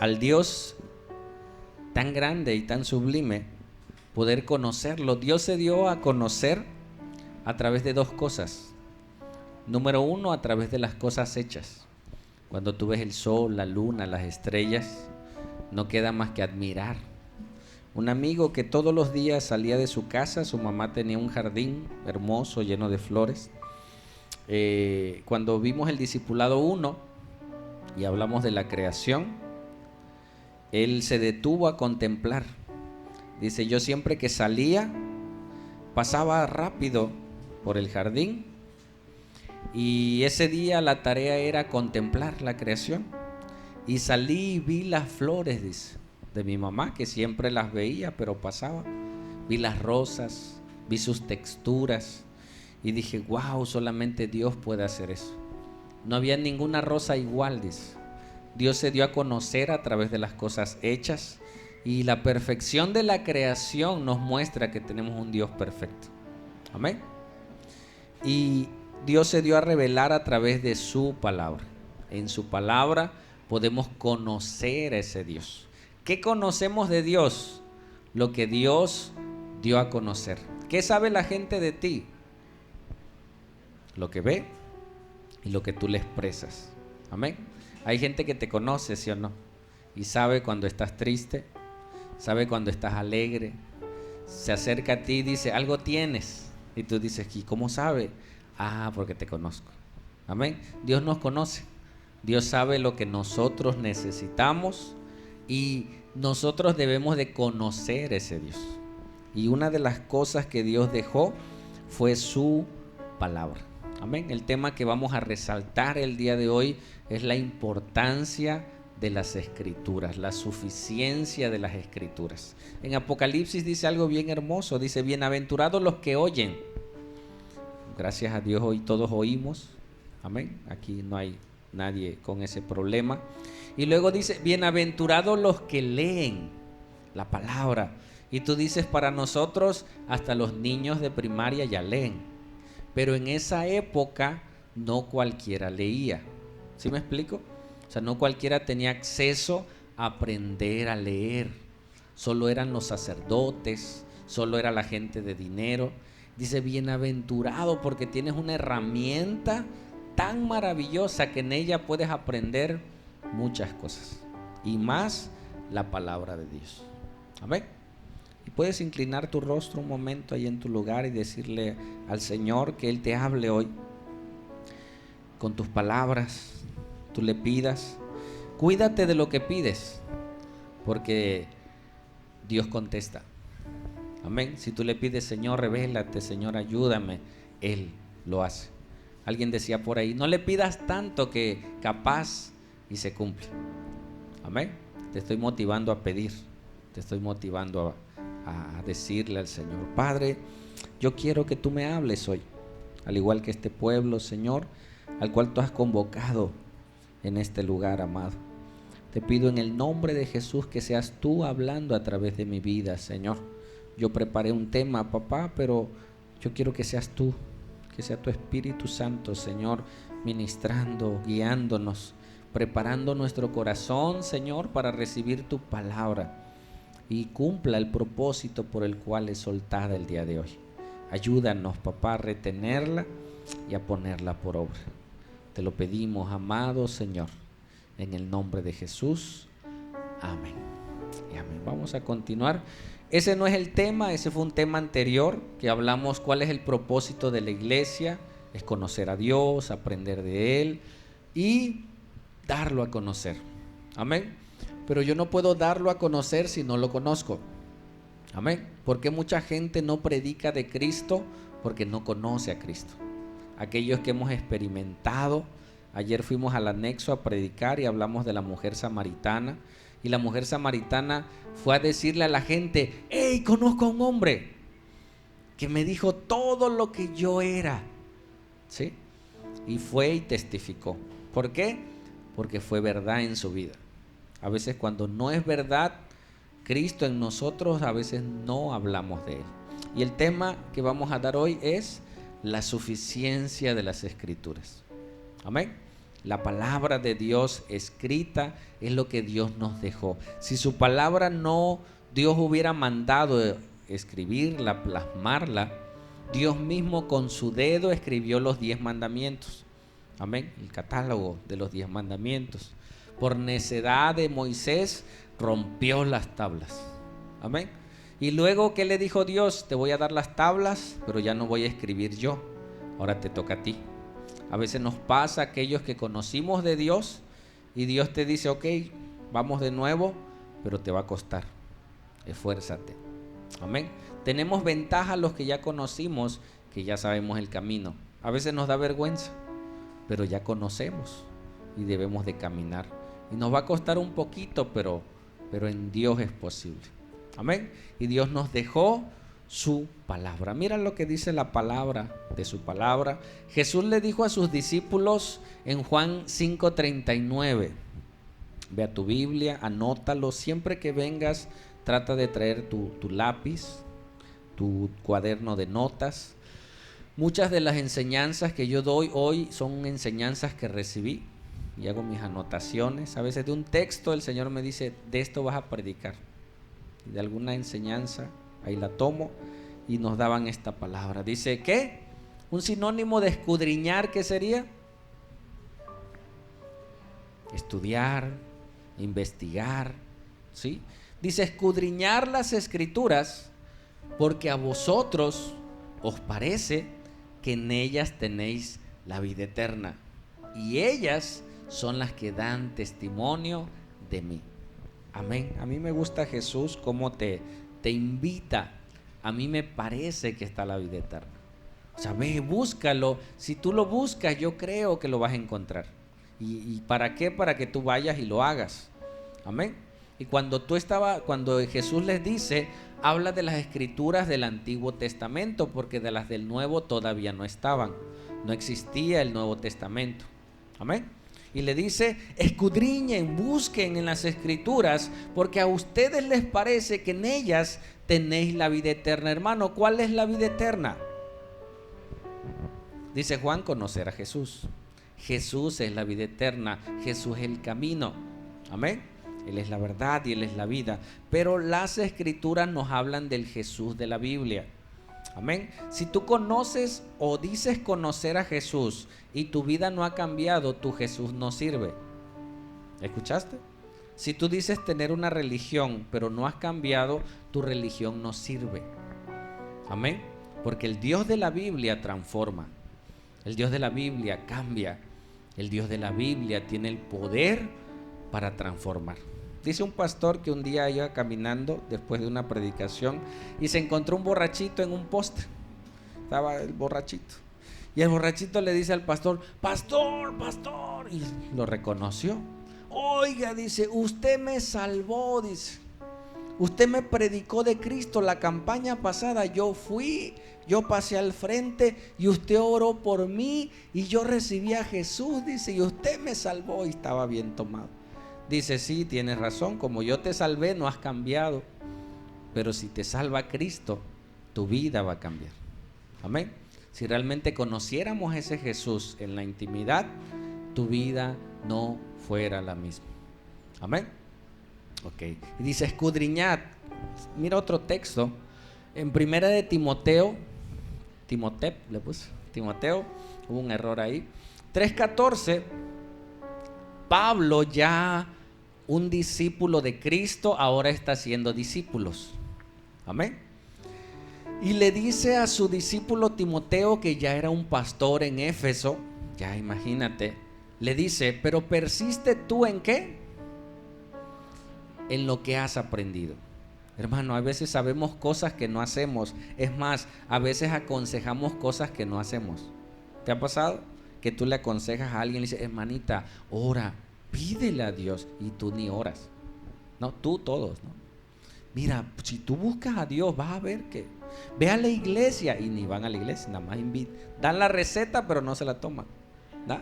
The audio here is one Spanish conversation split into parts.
al Dios tan grande y tan sublime, poder conocerlo. Dios se dio a conocer a través de dos cosas. Número uno, a través de las cosas hechas. Cuando tú ves el sol, la luna, las estrellas, no queda más que admirar. Un amigo que todos los días salía de su casa, su mamá tenía un jardín hermoso, lleno de flores. Cuando vimos el discipulado 1 y hablamos de la creación, él se detuvo a contemplar. Dice, yo siempre que salía, pasaba rápido por el jardín, y ese día la tarea era contemplar la creación. Y salí y vi las flores, dice, de mi mamá, que siempre las veía, pero pasaba. Vi las rosas, vi sus texturas, y dije, wow, solamente Dios puede hacer eso. No había ninguna rosa igual, dice. Dios se dio a conocer a través de las cosas hechas, y la perfección de la creación nos muestra que tenemos un Dios perfecto. Amén. Y Dios se dio a revelar a través de su palabra. En su palabra podemos conocer a ese Dios. ¿Qué conocemos de Dios? Lo que Dios dio a conocer. ¿Qué sabe la gente de ti? Lo que ve y lo que tú le expresas. Amén. Hay gente que te conoce, ¿sí o no? Y sabe cuando estás triste, sabe cuando estás alegre. Se acerca a ti y dice, algo tienes. Y tú dices, ¿y cómo sabe? Ah, porque te conozco. Amén. Dios nos conoce. Dios sabe lo que nosotros necesitamos, y nosotros debemos de conocer ese Dios. Y una de las cosas que Dios dejó fue su palabra. Amén. El tema que vamos a resaltar el día de hoy es la importancia de las escrituras, la suficiencia de las escrituras. En Apocalipsis dice algo bien hermoso, dice, bienaventurados los que oyen. Gracias a Dios hoy todos oímos. Amén. Aquí no hay nadie con ese problema. Y luego dice, bienaventurados los que leen la palabra. Y tú dices, para nosotros hasta los niños de primaria ya leen. Pero en esa época no cualquiera leía. ¿Sí me explico? O sea, no cualquiera tenía acceso a aprender a leer. Solo eran los sacerdotes, solo era la gente de dinero. Dice, bienaventurado porque tienes una herramienta tan maravillosa que en ella puedes aprender muchas cosas, y más la palabra de Dios. Amén. Y puedes inclinar tu rostro un momento ahí en tu lugar y decirle al Señor que Él te hable hoy con tus palabras. Tú le pidas, cuídate de lo que pides, porque Dios contesta. Amén. Si tú le pides, Señor, revélate, Señor, ayúdame, Él lo hace. Alguien decía por ahí, no le pidas tanto que capaz y se cumple. Amén. Te estoy motivando a pedir, te estoy motivando a decirle al Señor, Padre, yo quiero que tú me hables hoy, al igual que este pueblo, Señor, al cual tú has convocado en este lugar, amado. Te pido en el nombre de Jesús que seas tú hablando a través de mi vida, Señor. Yo preparé un tema, papá, pero yo quiero que seas tú, que sea tu Espíritu Santo, Señor, ministrando, guiándonos, preparando nuestro corazón, Señor, para recibir tu palabra y cumpla el propósito por el cual es soltada el día de hoy. Ayúdanos, papá, a retenerla y a ponerla por obra. Te lo pedimos, amado Señor, en el nombre de Jesús. Amén. Y amén. Vamos a continuar. Ese no es el tema, ese fue un tema anterior que hablamos cuál es el propósito de la iglesia. Es conocer a Dios, aprender de Él y darlo a conocer. Amén. Pero yo no puedo darlo a conocer si no lo conozco. Amén. ¿Por qué mucha gente no predica de Cristo? Porque no conoce a Cristo. Aquellos que hemos experimentado, ayer fuimos al anexo a predicar y hablamos de la mujer samaritana. Y la mujer samaritana fue a decirle a la gente, hey, conozco a un hombre que me dijo todo lo que yo era. ¿Sí? Y fue y testificó. ¿Por qué? Porque fue verdad en su vida. A veces cuando no es verdad Cristo en nosotros, a veces no hablamos de Él. Y el tema que vamos a dar hoy es la suficiencia de las Escrituras. Amén. La palabra de Dios escrita es lo que Dios nos dejó. Si su palabra no, Dios hubiera mandado escribirla, plasmarla, Dios mismo con su dedo escribió los 10 mandamientos. Amén. El catálogo de los 10 mandamientos. Por necedad de Moisés rompió las tablas. Amén. Y luego, ¿qué le dijo Dios? Te voy a dar las tablas, pero ya no voy a escribir yo. Ahora te toca a ti. A veces nos pasa a aquellos que conocimos de Dios y Dios te dice, ok, vamos de nuevo, pero te va a costar. Esfuérzate. Amén. Tenemos ventaja los que ya conocimos, que ya sabemos el camino. A veces nos da vergüenza, pero ya conocemos y debemos de caminar. Y nos va a costar un poquito, pero en Dios es posible. Amén. Y Dios nos dejó su palabra. Mira lo que dice la palabra de su palabra. Jesús le dijo a sus discípulos en Juan 5:39. Ve a tu Biblia, anótalo. Siempre que vengas, trata de traer tu lápiz, tu cuaderno de notas. Muchas de las enseñanzas que yo doy hoy son enseñanzas que recibí y hago mis anotaciones. A veces de un texto el Señor me dice, de esto vas a predicar. Y de alguna enseñanza, ahí la tomo y nos daban esta palabra. Dice, ¿qué? Un sinónimo de escudriñar, ¿qué sería? Estudiar, investigar, ¿sí? Dice, escudriñar las escrituras porque a vosotros os parece que en ellas tenéis la vida eterna y ellas son las que dan testimonio de mí. Amén. A mí me gusta Jesús cómo te invita. A mí me parece que está la vida eterna. O sea, ve, búscalo. Si tú lo buscas, yo creo que lo vas a encontrar. ¿Y para qué? Para que tú vayas y lo hagas. Amén. Y cuando Jesús les dice, habla de las escrituras del Antiguo Testamento, porque de las del Nuevo todavía no estaban. No existía el Nuevo Testamento. Amén. Y le dice, escudriñen, busquen en las escrituras, porque a ustedes les parece que en ellas tenéis la vida eterna. Hermano, ¿cuál es la vida eterna? Dice Juan, conocer a Jesús. Jesús es la vida eterna. Jesús es el camino. Amén. Él es la verdad y Él es la vida. Pero las escrituras nos hablan del Jesús de la Biblia. Amén. Si tú conoces o dices conocer a Jesús y tu vida no ha cambiado, tu Jesús no sirve. ¿Escuchaste? Si tú dices tener una religión pero no has cambiado, tu religión no sirve. Amén. Porque el Dios de la Biblia transforma. El Dios de la Biblia cambia. El Dios de la Biblia tiene el poder para transformar. Dice un pastor que un día iba caminando después de una predicación y se encontró un borrachito en un poste. Estaba el borrachito. Y el borrachito le dice al pastor, pastor, pastor. Y lo reconoció. Oiga, dice, usted me salvó, dice. Usted me predicó de Cristo la campaña pasada. Yo fui, yo pasé al frente y usted oró por mí y yo recibí a Jesús, dice, y usted me salvó. Y estaba bien tomado. Dice, sí, tienes razón, como yo te salvé no has cambiado, pero si te salva Cristo, tu vida va a cambiar. Amén. Si realmente conociéramos ese Jesús en la intimidad, tu vida no fuera la misma. Amén. Ok. Y dice, escudriñad. Mira otro texto. En primera de Timoteo, hubo un error ahí. 3:14. Pablo, ya un discípulo de Cristo, ahora está haciendo discípulos. Amén. Y le dice a su discípulo Timoteo, que ya era un pastor en Éfeso, ya imagínate, le dice, pero persiste tú ¿en qué? En lo que has aprendido. Hermano, a veces sabemos cosas que no hacemos. Es más, a veces aconsejamos cosas que no hacemos. ¿Te ha pasado? Que tú le aconsejas a alguien y le dices, hermanita, ora, pídele a Dios, y tú ni oras. No, tú todos, ¿no? Mira, si tú buscas a Dios, vas a ver que ve a la iglesia, y ni van a la iglesia, nada más invitan, dan la receta pero no se la toman, ¿no?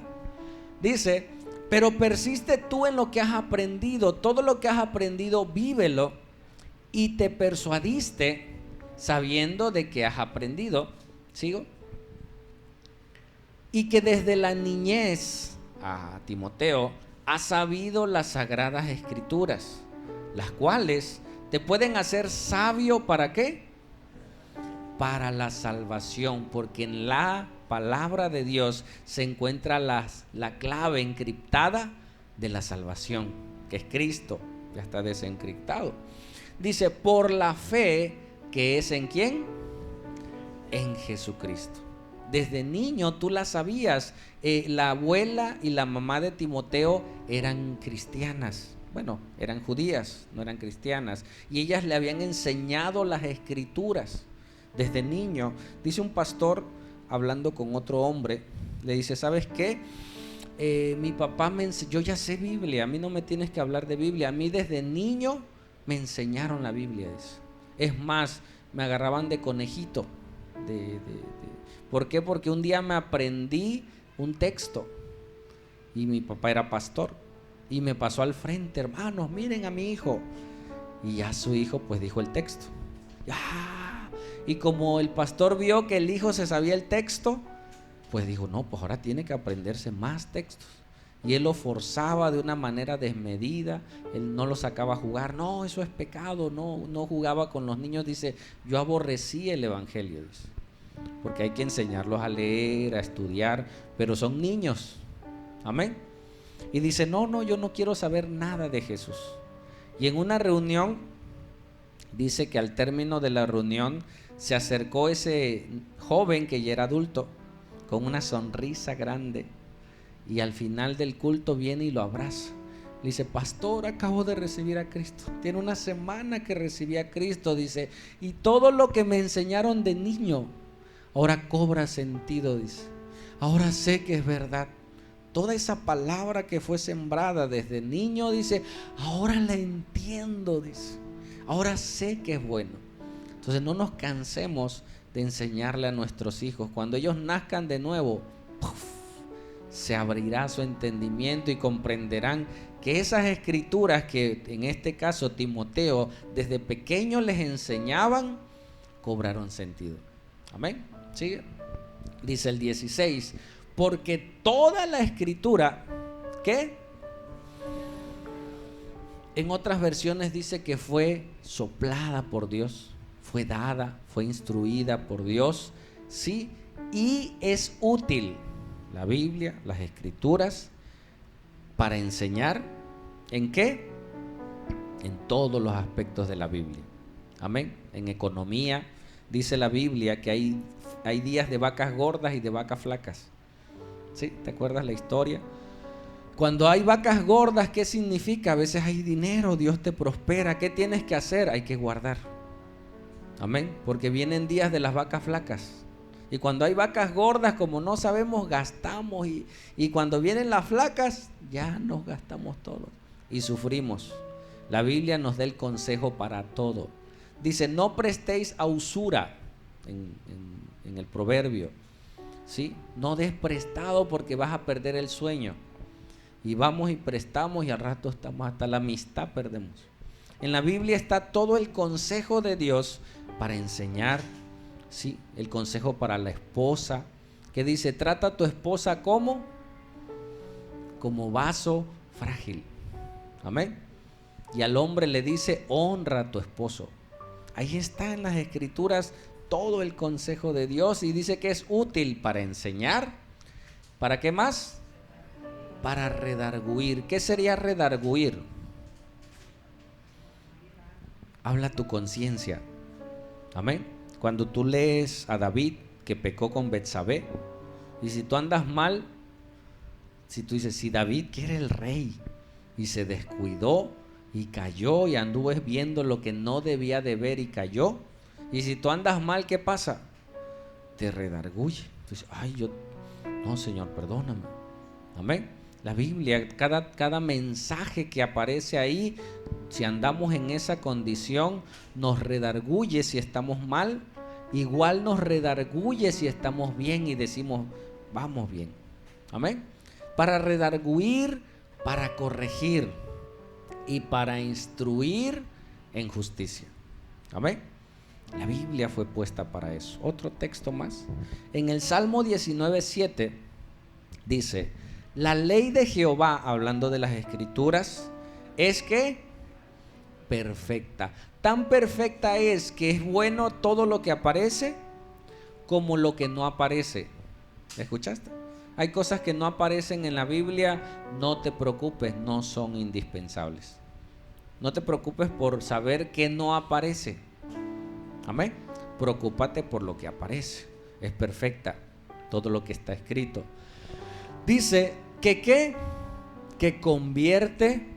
Dice, pero persiste tú en lo que has aprendido, todo lo que has aprendido vívelo, y te persuadiste sabiendo de que has aprendido. ¿Sigo? Y que desde la niñez a Timoteo: has sabido las sagradas escrituras, las cuales te pueden hacer sabio. ¿Para qué? Para la salvación, porque en la palabra de Dios se encuentra la clave encriptada de la salvación, que es Cristo. Ya está desencriptado. Dice: por la fe que es ¿en quién? En Jesucristo. Desde niño tú la sabías. La abuela y la mamá de Timoteo eran cristianas. Bueno, eran judías, no eran cristianas. Y ellas le habían enseñado las escrituras desde niño. Dice un pastor, hablando con otro hombre, le dice: ¿sabes qué? Mi papá me enseñó, yo ya sé Biblia, a mí no me tienes que hablar de Biblia. A mí desde niño me enseñaron la Biblia. Es más, me agarraban de conejito. ¿Por qué? Porque un día me aprendí un texto y mi papá era pastor y me pasó al frente: hermanos, miren a mi hijo. Y ya su hijo pues dijo el texto. Y como el pastor vio que el hijo se sabía el texto, pues dijo: no, pues ahora tiene que aprenderse más textos. Y él lo forzaba de una manera desmedida. Él no lo sacaba a jugar. No, eso es pecado. No jugaba con los niños. Dice: yo aborrecí el evangelio, dice, porque hay que enseñarlos a leer, a estudiar, pero son niños. Amén. Y dice: no, yo no quiero saber nada de Jesús. Y en una reunión, dice que al término de la reunión se acercó ese joven que ya era adulto, con una sonrisa grande, y al final del culto viene y lo abraza. Le dice: pastor, acabo de recibir a Cristo. Tiene una semana que recibí a Cristo, dice, y todo lo que me enseñaron de niño ahora cobra sentido, dice. Ahora sé que es verdad. Toda esa palabra que fue sembrada desde niño, dice, ahora la entiendo, dice. Ahora sé que es bueno. Entonces no nos cansemos de enseñarle a nuestros hijos. Cuando ellos nazcan de nuevo, se abrirá su entendimiento y comprenderán que esas escrituras que en este caso Timoteo desde pequeño les enseñaban, cobraron sentido. Amén. Sigue. Dice el 16: porque toda la escritura, ¿qué? En otras versiones dice que fue soplada por Dios, fue dada, fue instruida por Dios, ¿sí? Y es útil, la Biblia, las escrituras, para enseñar, ¿en qué? En todos los aspectos de la Biblia. Amén. En economía, dice la Biblia que hay días de vacas gordas y de vacas flacas. ¿Sí? ¿Te acuerdas la historia? Cuando hay vacas gordas, ¿qué significa? A veces hay dinero, Dios te prospera. ¿Qué tienes que hacer? Hay que guardar. Amén. Porque vienen días de las vacas flacas. Y cuando hay vacas gordas, como no sabemos, gastamos. Y cuando vienen las flacas, ya nos gastamos todo. Y sufrimos. La Biblia nos da el consejo para todo. Dice: no prestéis a usura, en el proverbio. ¿Sí? No des prestado porque vas a perder el sueño. Y vamos y prestamos y al rato estamos, hasta la amistad perdemos. En la Biblia está todo el consejo de Dios para enseñar, ¿sí? El consejo para la esposa, que dice: trata a tu esposa como vaso frágil. Amén. Y al hombre le dice: honra a tu esposo. Ahí está en las escrituras todo el consejo de Dios, y dice que es útil para enseñar. ¿Para qué más? Para redarguir. ¿Qué sería redarguir? Habla tu conciencia. Amén. Cuando tú lees a David que pecó con Betsabé, y si tú andas mal, si tú dices: si David, que era el rey, y se descuidó y cayó y anduvo viendo lo que no debía de ver y cayó, y si tú andas mal, ¿qué pasa? Te redarguye. Entonces, no, Señor, perdóname. Amén. La Biblia, cada mensaje que aparece ahí, si andamos en esa condición, nos redarguye si estamos mal, igual nos redarguye si estamos bien y decimos: vamos bien. Amén. Para redarguir, para corregir y para instruir en justicia. Amén. La Biblia fue puesta para eso. Otro texto más. En el Salmo 19:7 dice: La ley de Jehová, hablando de las escrituras, es que perfecta. Tan perfecta es que es bueno todo lo que aparece como lo que no aparece. ¿Escuchaste? Hay cosas que no aparecen en la Biblia, no te preocupes, no son indispensables. No te preocupes por saber que no aparece. Amén. Preocúpate por lo que aparece. Es perfecta todo lo que está escrito. Dice que convierte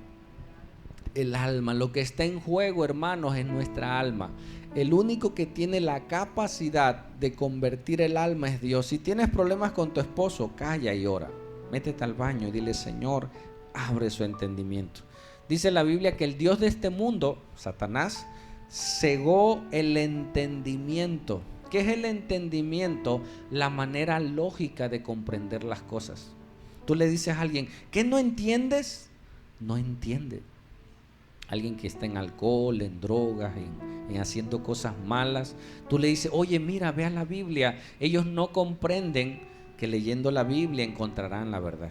el alma. Lo que está en juego, hermanos, es nuestra alma. El único que tiene la capacidad de convertir el alma es Dios. Si tienes problemas con tu esposo, calla y ora. Métete al baño y dile: Señor, abre su entendimiento. Dice la Biblia que el Dios de este mundo, Satanás, cegó el entendimiento. ¿Qué es el entendimiento? La manera lógica de comprender las cosas. Tú le dices a alguien: ¿qué no entiendes? No entiende. Alguien que está en alcohol, en drogas, en haciendo cosas malas, tú le dices: oye, mira, vea la Biblia. Ellos no comprenden que leyendo la Biblia encontrarán la verdad.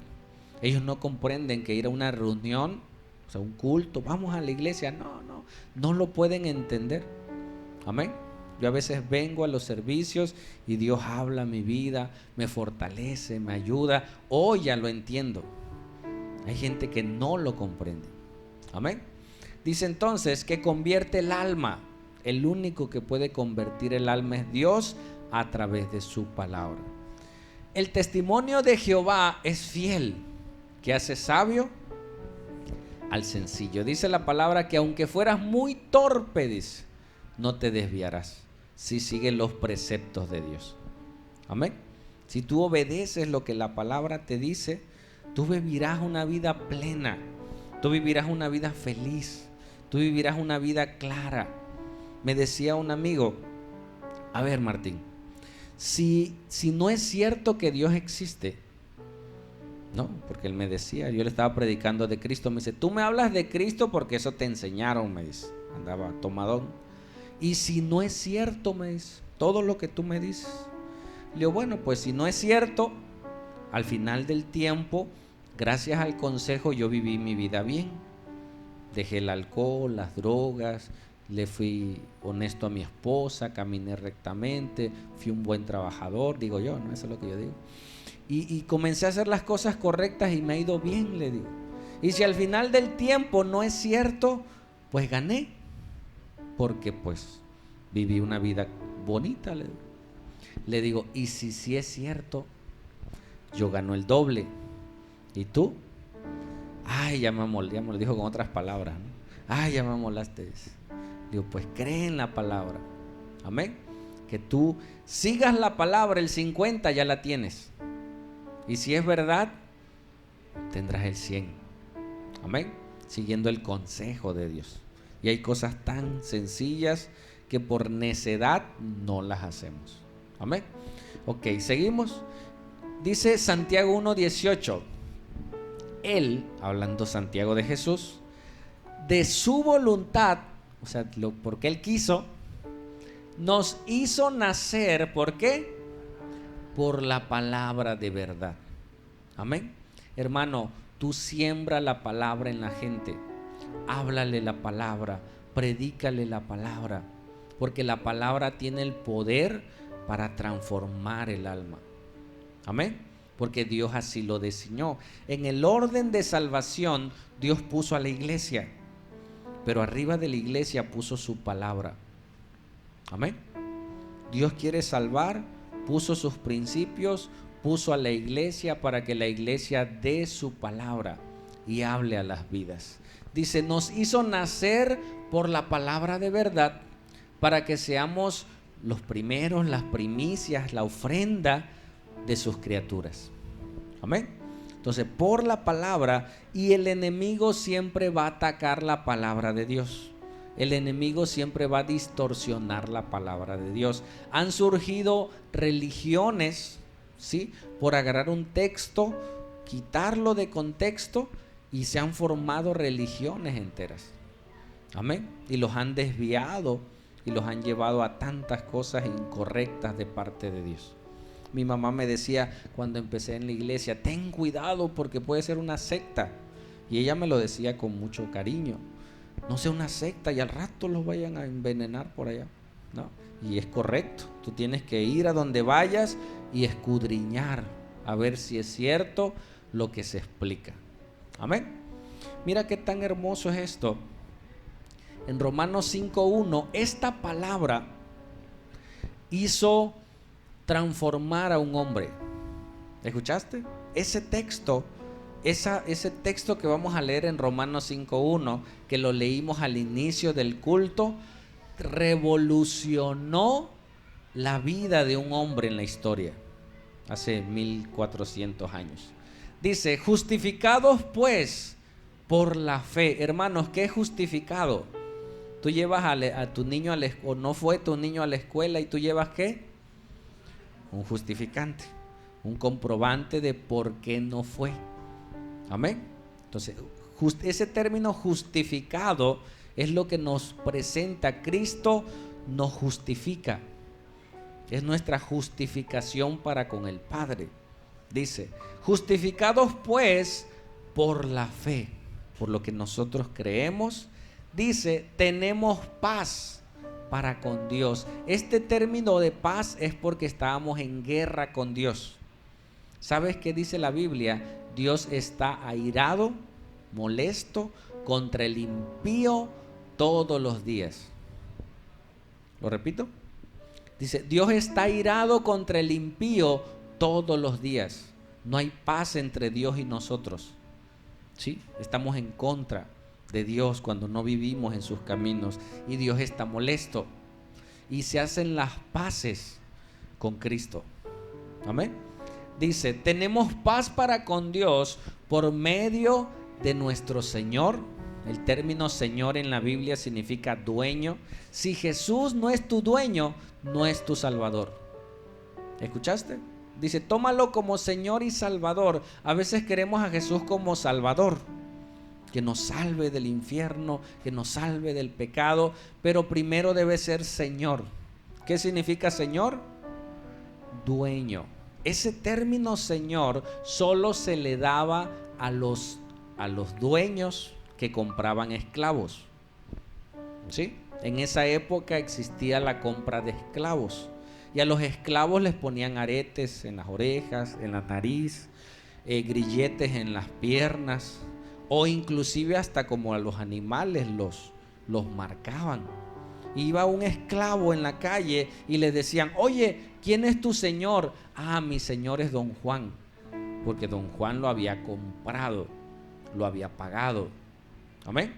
Ellos no comprenden que ir a una reunión, o sea, un culto, vamos a la iglesia, no lo pueden entender. Amén. Yo a veces vengo a los servicios y Dios habla a mi vida, me fortalece, me ayuda. Hoy ya lo entiendo. Hay gente que no lo comprende. Amén. Dice entonces que convierte el alma. El único que puede convertir el alma es Dios a través de su palabra. El testimonio de Jehová es fiel, que hace sabio al sencillo. Dice la palabra que aunque fueras muy torpe, dice, no te desviarás si sigues los preceptos de Dios. Amén. Si tú obedeces lo que la palabra te dice, tú vivirás una vida plena, tú vivirás una vida feliz, tú vivirás una vida clara. Me decía un amigo: a ver, Martín, si no es cierto que Dios existe, no, porque él me decía, yo le estaba predicando de Cristo, me dice: tú me hablas de Cristo porque eso te enseñaron, me dice, andaba tomadón. Y si no es cierto, me dice, todo lo que tú me dices. Le digo: bueno, pues si no es cierto, al final del tiempo, gracias al consejo, yo viví mi vida bien. Dejé el alcohol, las drogas, le fui honesto a mi esposa, caminé rectamente, fui un buen trabajador, digo yo, ¿no? Eso es lo que yo digo. Y comencé a hacer las cosas correctas y me ha ido bien, le digo. Y si al final del tiempo no es cierto, pues gané, porque pues viví una vida bonita, le digo. Le digo: y si sí es cierto, yo gano el doble. ¿Y tú? Ay, ya me lo dijo con otras palabras, ¿no? Ay, ya me molaste. Digo: pues cree en la palabra. Amén. Que tú sigas la palabra, el 50 ya la tienes. Y si es verdad, tendrás el 100. Amén. Siguiendo el consejo de Dios. Y hay cosas tan sencillas que por necedad no las hacemos. Amén. Ok, seguimos. Dice Santiago 1:18. Él, hablando Santiago de Jesús, de su voluntad, o sea, porque Él quiso, nos hizo nacer. ¿Por qué? Por la palabra de verdad. Amén. Hermano, tú siembra la palabra en la gente. Háblale la palabra, predícale la palabra, porque la palabra tiene el poder para transformar el alma. Amén. Porque Dios así lo diseñó. En el orden de salvación, Dios puso a la iglesia, pero arriba de la iglesia puso su palabra. Amén. Dios quiere salvar, puso sus principios, puso a la iglesia para que la iglesia dé su palabra y hable a las vidas. Dice: nos hizo nacer por la palabra de verdad, para que seamos los primeros, las primicias, la ofrenda de sus criaturas. Amén. Entonces, por la palabra, y el enemigo siempre va a atacar la palabra de Dios. El enemigo siempre va a distorsionar la palabra de Dios. Han surgido religiones, ¿sí?, por agarrar un texto, quitarlo de contexto, y se han formado religiones enteras. Amén. Y los han desviado y los han llevado a tantas cosas incorrectas de parte de Dios. Mi mamá me decía cuando empecé en la iglesia, ten cuidado porque puede ser una secta. Y ella me lo decía con mucho cariño. No sea una secta y al rato los vayan a envenenar por allá, ¿no? Y es correcto, tú tienes que ir a donde vayas y escudriñar a ver si es cierto lo que se explica. Amén. Mira qué tan hermoso es esto. En Romanos 5:1, esta palabra hizo transformar a un hombre. ¿Escuchaste? Ese texto que vamos a leer en Romanos 5:1, que lo leímos al inicio del culto, revolucionó la vida de un hombre en la historia, hace 1400 años. Dice, justificados pues por la fe. Hermanos, ¿qué es justificado? Tú llevas a tu niño o no fue tu niño a la escuela y tú llevas ¿qué? Un justificante, un comprobante de por qué no fue. Amén. Entonces, ese término justificado es lo que nos presenta. Cristo nos justifica. Es nuestra justificación para con el Padre. Dice, justificados pues por la fe, por lo que nosotros creemos. Dice, tenemos paz para con Dios. Este término de paz es porque estábamos en guerra con Dios. ¿Sabes qué dice la Biblia? Dios está airado, molesto contra el impío todos los días. ¿Lo repito? Dice, Dios está airado contra el impío todos los días. No hay paz entre Dios y nosotros. ¿Sí? Estamos en contra de Dios cuando no vivimos en sus caminos y Dios está molesto y se hacen las paces con Cristo. Amén. Dice, tenemos paz para con Dios por medio de nuestro Señor. El término Señor en la Biblia significa dueño. Si Jesús no es tu dueño, no es tu Salvador. ¿Escuchaste? Dice, tómalo como Señor y Salvador. A veces queremos a Jesús como Salvador, que nos salve del infierno, que nos salve del pecado, pero primero debe ser Señor. ¿Qué significa Señor? Dueño. Ese término Señor solo se le daba a los dueños que compraban esclavos. ¿Sí? En esa época existía la compra de esclavos y a los esclavos les ponían aretes en las orejas, en la nariz, grilletes en las piernas, o inclusive hasta como a los animales los marcaban. Iba un esclavo en la calle y le decían, oye, ¿quién es tu señor? Ah, mi señor es don Juan, porque don Juan lo había comprado, lo había pagado. Amén.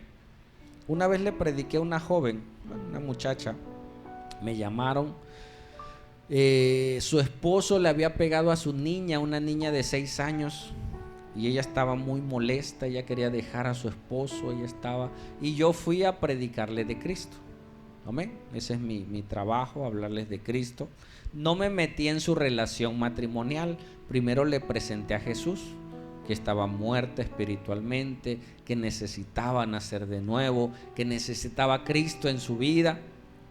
Una vez le prediqué a una joven, una muchacha, me llamaron, su esposo le había pegado a su niña, una niña de 6 años, y ella estaba muy molesta, ella quería dejar a su esposo, y yo fui a predicarle de Cristo. Amén. Ese es mi trabajo, hablarles de Cristo. No me metí en su relación matrimonial. Primero le presenté a Jesús, que estaba muerta espiritualmente, que necesitaba nacer de nuevo, que necesitaba Cristo en su vida.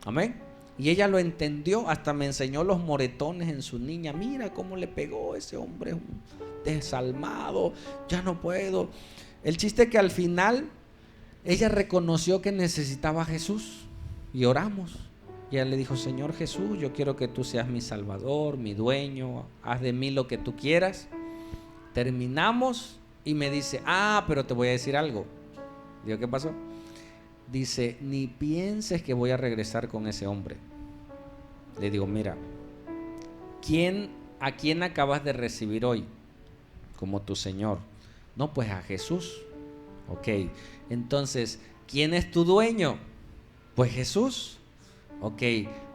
Amén. Y ella lo entendió, hasta me enseñó los moretones en su niña. Mira cómo le pegó ese hombre, desalmado, ya no puedo. El chiste es que al final ella reconoció que necesitaba a Jesús. Y oramos. Y ella le dijo, Señor Jesús, yo quiero que tú seas mi Salvador, mi dueño, haz de mí lo que tú quieras. Terminamos y me dice, pero te voy a decir algo. Digo, ¿qué pasó? Dice, ni pienses que voy a regresar con ese hombre. Le digo, mira, ¿a quién acabas de recibir hoy como tu Señor? No, pues a Jesús. Ok, entonces, ¿quién es tu dueño? Pues Jesús. Ok,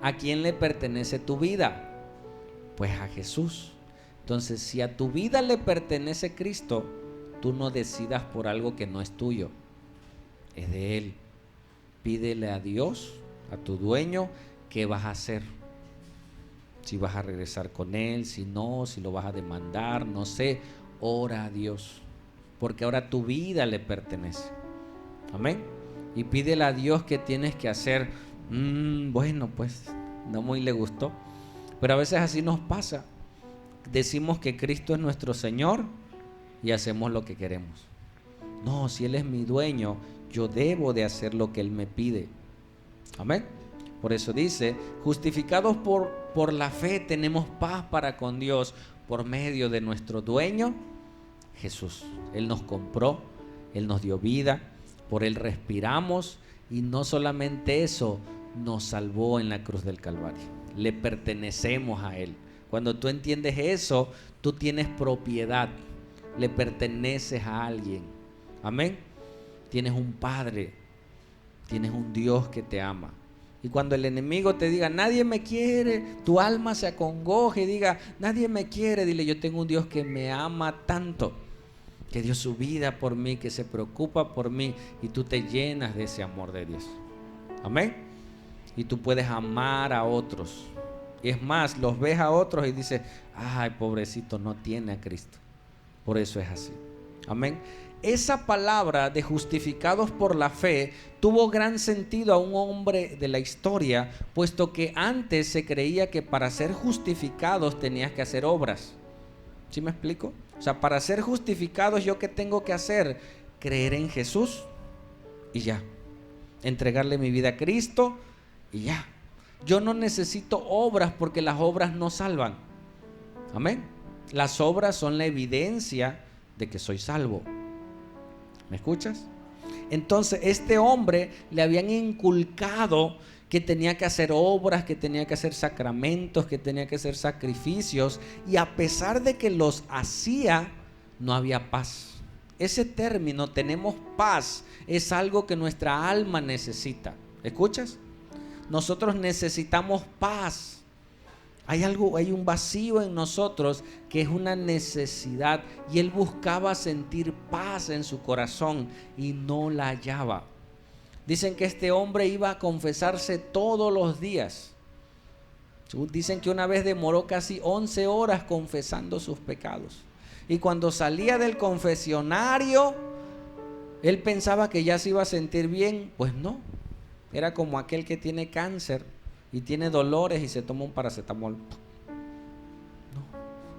¿a quién le pertenece tu vida? Pues a Jesús. Entonces, si a tu vida le pertenece Cristo, tú no decidas por algo que no es tuyo, es de Él. Pídele a Dios, a tu dueño, qué vas a hacer. Si vas a regresar con Él, si no, si lo vas a demandar, no sé. Ora a Dios, porque ahora tu vida le pertenece. Amén. Y pídele a Dios qué tienes que hacer. Bueno, pues no muy le gustó, pero a veces así nos pasa. decimos que Cristo es nuestro Señor y hacemos lo que queremos. No, si Él es mi dueño, yo debo de hacer lo que Él me pide. Amén. Por eso dice, justificados por la fe tenemos paz para con Dios por medio de nuestro dueño Jesús. Él nos compró, Él nos dio vida, por Él respiramos, y no solamente eso, nos salvó en la cruz del Calvario. Le pertenecemos a Él. Cuando tú entiendes eso, tú tienes propiedad, le perteneces a alguien. Amén. Tienes un Padre, tienes un Dios que te ama. Y cuando el enemigo te diga, nadie me quiere, tu alma se acongoje y diga, nadie me quiere, dile, yo tengo un Dios que me ama tanto, que dio su vida por mí, que se preocupa por mí, y tú te llenas de ese amor de Dios. Amén. Y tú puedes amar a otros. Y es más, los ves a otros y dices, ay, pobrecito, no tiene a Cristo. Por eso es así. Amén. Esa palabra de justificados por la fe tuvo gran sentido a un hombre de la historia, puesto que antes se creía que para ser justificados tenías que hacer obras. ¿Sí me explico? O sea, para ser justificados, ¿yo qué tengo que hacer? Creer en Jesús y ya. Entregarle mi vida a Cristo y ya. Yo no necesito obras porque las obras no salvan. Amén. Las obras son la evidencia de que soy salvo. ¿Me escuchas? Entonces, este hombre le habían inculcado que tenía que hacer obras, que tenía que hacer sacramentos, que tenía que hacer sacrificios, y a pesar de que los hacía, no había paz. Ese término, tenemos paz, es algo que nuestra alma necesita. ¿Escuchas? Nosotros necesitamos paz. Hay un vacío en nosotros que es una necesidad, y él buscaba sentir paz en su corazón y no la hallaba. Dicen que este hombre iba a confesarse todos los días. Dicen que una vez demoró casi 11 horas confesando sus pecados, y cuando salía del confesionario él pensaba que ya se iba a sentir bien. Pues no, era como aquel que tiene cáncer y tiene dolores y se toma un paracetamol. No.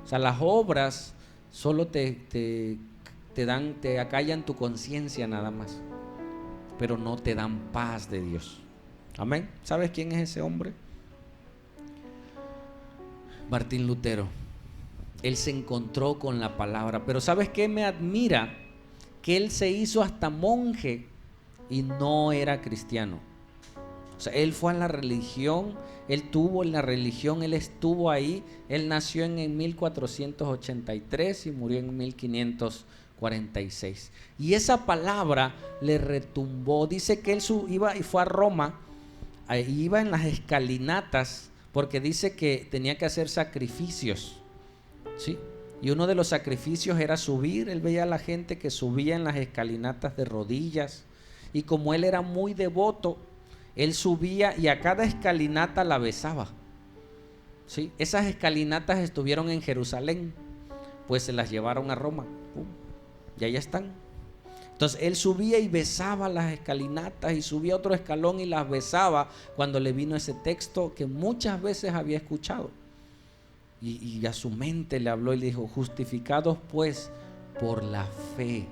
O sea, las obras solo te acallan tu conciencia nada más, pero no te dan paz de Dios. Amén. ¿Sabes quién es ese hombre? Martín Lutero. Él se encontró con la palabra, pero ¿sabes qué me admira? Que él se hizo hasta monje y no era cristiano. O sea, él fue a la religión, él tuvo en la religión, él estuvo ahí. Él nació en 1483 y murió en 1546. Y esa palabra le retumbó. Dice que él iba y fue a Roma, iba en las escalinatas, porque dice que tenía que hacer sacrificios, ¿sí? Y uno de los sacrificios era subir. Él veía a la gente que subía en las escalinatas de rodillas, y como él era muy devoto, él subía y a cada escalinata la besaba, ¿sí? Esas escalinatas estuvieron en Jerusalén, pues se las llevaron a Roma, y allá están. Entonces él subía y besaba las escalinatas, y subía otro escalón y las besaba, cuando le vino ese texto que muchas veces había escuchado. Y a su mente le habló y le dijo: justificados pues por la fe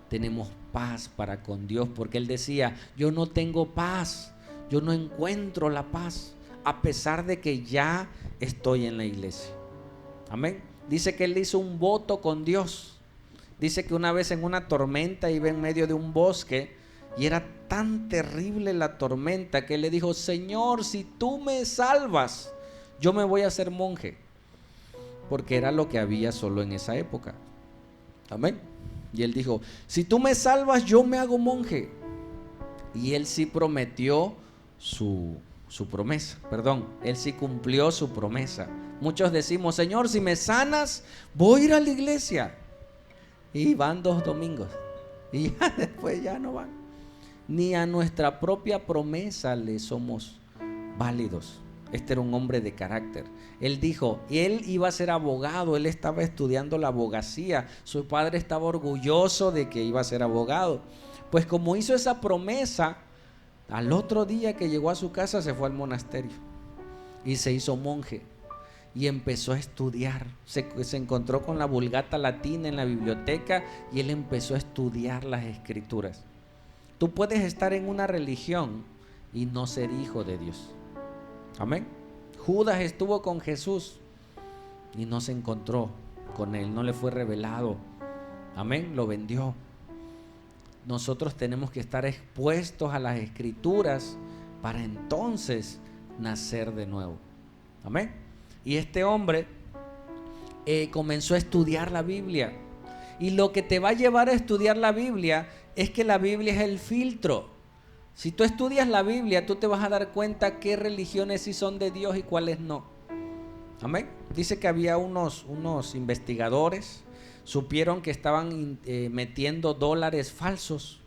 tenemos paz para con Dios. Porque él decía: yo no tengo paz, yo no encuentro la paz, a pesar de que ya estoy en la iglesia. Amén. Dice que él hizo un voto con Dios. Dice que una vez en una tormenta iba en medio de un bosque, y era tan terrible la tormenta que él le dijo: Señor, si tú me salvas, yo me voy a hacer monje. Porque era lo que había solo en esa época. Amén. Y él dijo: si tú me salvas, yo me hago monje. Y él sí prometió su promesa. Él sí cumplió su promesa. Muchos decimos: Señor, si me sanas, voy a ir a la iglesia. Y van 2 domingos. Y ya después ya no van. Ni a nuestra propia promesa le somos válidos. Este era un hombre de carácter. Él dijo, y él iba a ser abogado, él estaba estudiando la abogacía. Su padre estaba orgulloso de que iba a ser abogado. Pues como hizo esa promesa, al otro día que llegó a su casa se fue al monasterio y se hizo monje. y empezó a estudiar. Se encontró con la Vulgata Latina en la biblioteca y él empezó a estudiar las escrituras. Tú puedes estar en una religión y no ser hijo de Dios. Amén. Judas estuvo con Jesús y no se encontró con él, no le fue revelado. Amén, lo vendió. Nosotros tenemos que estar expuestos a las escrituras para entonces nacer de nuevo. Amén. Y este hombre comenzó a estudiar la Biblia. Y lo que te va a llevar a estudiar la Biblia es que la Biblia es el filtro. Si tú estudias la Biblia, tú te vas a dar cuenta qué religiones sí son de Dios y cuáles no. Amén. Dice que había unos investigadores, supieron que estaban metiendo dólares falsos.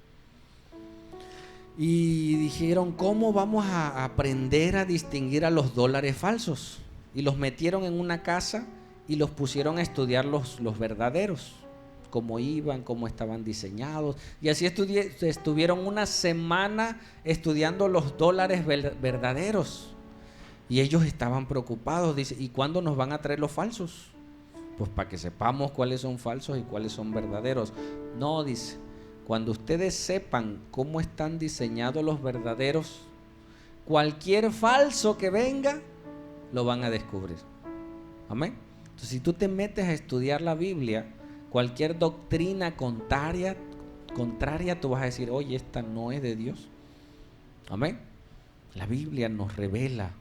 Y dijeron, ¿cómo vamos a aprender a distinguir a los dólares falsos? Y los metieron en una casa y los pusieron a estudiar los verdaderos, cómo iban, cómo estaban diseñados. Y así estuvieron una semana estudiando los dólares verdaderos. Y ellos estaban preocupados, dice, ¿y cuándo nos van a traer los falsos? Pues para que sepamos cuáles son falsos y cuáles son verdaderos. No, dice, cuando ustedes sepan cómo están diseñados los verdaderos, cualquier falso que venga, lo van a descubrir. Amén. Entonces, si tú te metes a estudiar la Biblia, cualquier doctrina contraria, tú vas a decir, oye, esta no es de Dios. Amén. La Biblia nos revela